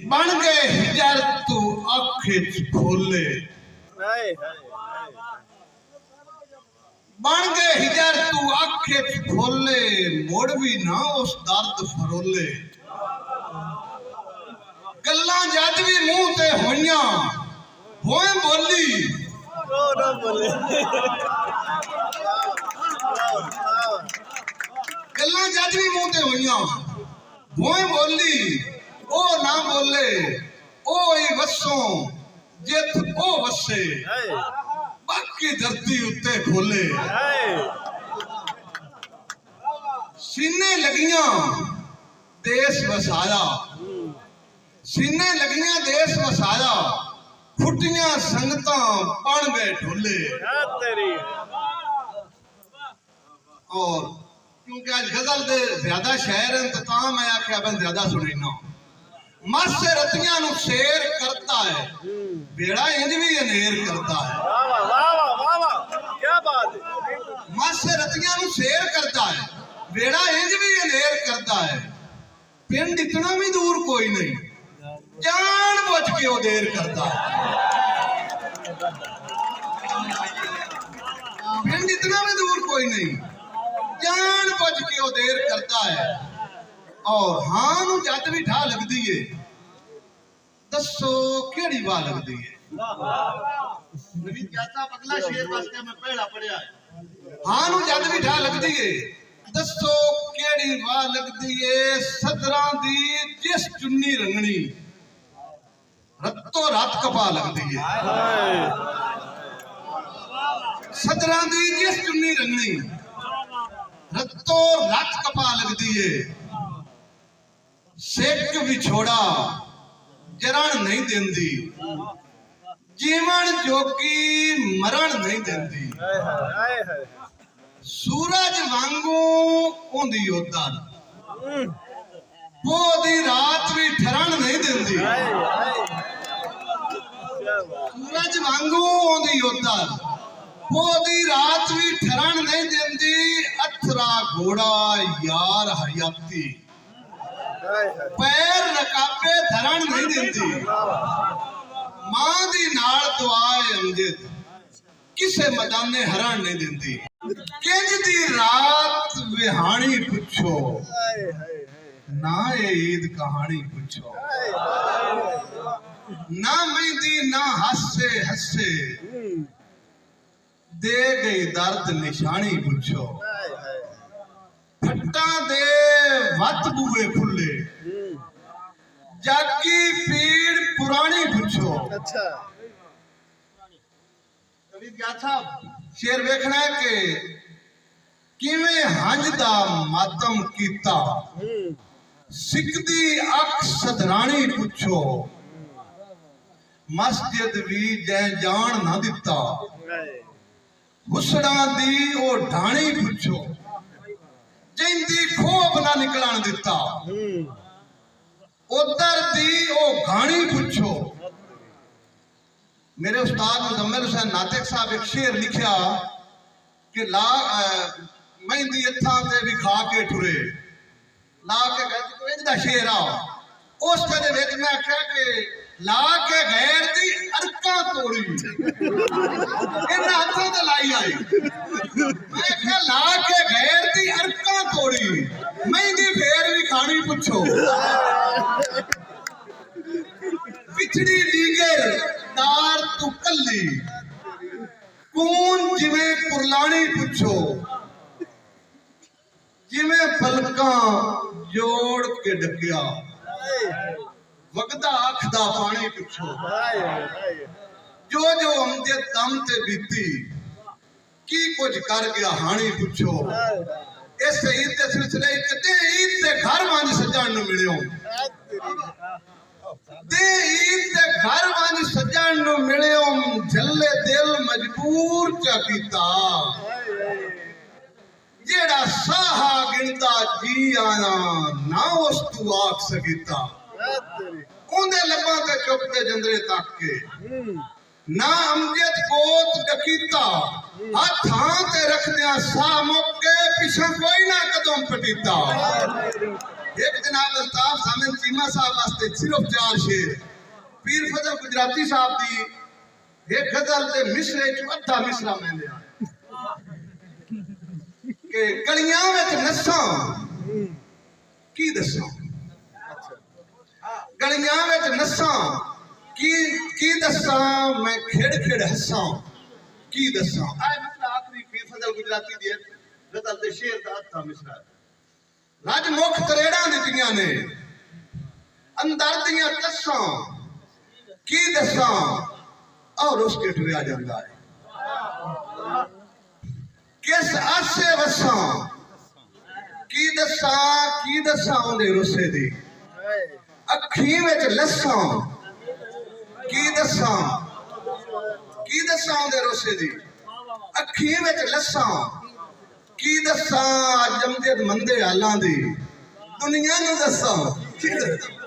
बन गए हिजर तू अख खोले, बन गए हिजर तू अख खोले, मुड़ भी ना उस दर्द फरोले। गल्लां जद भी मुंह ते होइयां होए बोली, गल्लां जद भी मुंह ते होइयां होए बोली। ओ ना बोले ओ ही वसों जित ओ वसे, बाकी धरती उत्ते खोले। सीने लगियां देश वसाया, सीने लगियां देश वसाया, फुटियां संगतां बन गए ढोले। और क्योंकि आज गजल दे ज्यादा शायर हैं तो मैं आख्या बन ज्यादा सुनीना। मासे रतियां नु शेर करता है, बेड़ा इंज भी अनेर करता है। क्या बात है। मासे रतियां नु शेर करता है, बेड़ा इंज भी अनेर करता है। पिंड इतना भी दूर कोई नहीं, जान बुझ के वो देर करता है। पिंड इतना भी दूर कोई नहीं, जान बुझ के वो देर करता है। और हां नू जद भी ठा लगदी है, दसो केड़ी वाह लगदी है। नबी कहता पगला शेर वास्ते मैं पहला पढ़िया है। हां नू जद भी ठा लगदी है, दसो केड़ी वाह लगदी है। सदरां दी जिस चुन्नी रंगनी, रत्तो रात कपा लगदी है। सदरां दी जिस चुन्नी रंगनी, रत्तो रात कपा लगदी है। सेक विछोड़ा जरण नहीं देंदी, जीवन जोगी मरण नहीं देंदी। सूरज वांगू ओंदी उधर, पोदी रात भी ठरण नहीं देंदी। सूरज वांगू ओंदी उधर, पोदी रात भी ठरण नहीं देंदी। अथरा घोड़ा यार हयाती, पैर रकाबे धरण नहीं देंदी। मां दी नाल दुआए अमजद, किसे मदाने हरण नहीं देंदी। किंज दी रात विहानी पुछो, ना ईद कहानी पुछो। ना मेहंदी ना हंसे हंसे, दे गई दर्द निशानी पुछो। फट्टा दे वत बुए खुले, जागी पीड़ पुरानी पुछो। अच्छा कभी क्या था शेर वेखना है कि किवें हंज दा मातम कीता, सिकदी अख सदरानी पुछो। मस्जिद भी जै जान ना दिता, हुसड़ा दी ओ ढाणी पुछो। जिंदी खोब ना निकलन दिता, उधर दी ओ घाणी पुछो। मेरे उस्ताद मुजम्मिल हुसैन नातिक साहब एक शेर लिखा कि ला मेहंदी अथां ते विखा के टुरे, ला के गए इंज दा शेर आ। उस दे विच मैं आख्या कि ला के गैर दी अरकां तोड़ी, इन्हां हत्थां ते लाई आई। मैं आख्या ला के गैर दी अरकां तोड़ी, मेहंदी फेर भी खानी पुछो। पिछड़ी लीगर तार तू कल्ली, कौन जिवें कुरलानी पुछो। जिवें पलकां जोड़ के डकिया, वगदा अख दा पानी पुछो। जो जो अमजद दम ते बीती, की कुछ कर गया हानी पुछो। इस ईद के सिलसिले किते ईद के घर वांज सजण नूं मिलियो, ते ईद के घर वांज सजण नूं मिलियो। झल्ले दिल मजबूर चा कीता, जेड़ा साहा गिनदा जी आया ना उस तू आख सकीता। उन्दे लब्बां ते चुपते जंदरे तक के, ना अमजद कोत डकीता। हाथां ते रखदियां सा मुक्के, पिछा कोई ना कदम पटीता। एक जनाब अल्ताफ सामिन चीमा साहब वास्ते सिर्फ 4 शेर पीर फजल गुजराती साहब दी एक गजल ते मिसरे च अद्धा मिसरा मैं लिया कि गलियां विच नसां की दसां गलियां विच नसां की दसां मैं खेड़ खेड़ हसां की दसां आए मिसरा आखिरी पीर फजल गुजराती दी गजल ते शेर दा अद्धा मिसरा रज मुख तरेड़ा दित्तियां ने अंदर दियां तसां की दसां और उसके टुरिया जांदा है किस आसे वसां की दसां उहदे रुसे दी अखीं विच लसां की दसां उहदे रुसे दी अखीं विच लसां की दसां जमदे मंदे हालां दी दुनिया नूं दसां की दसां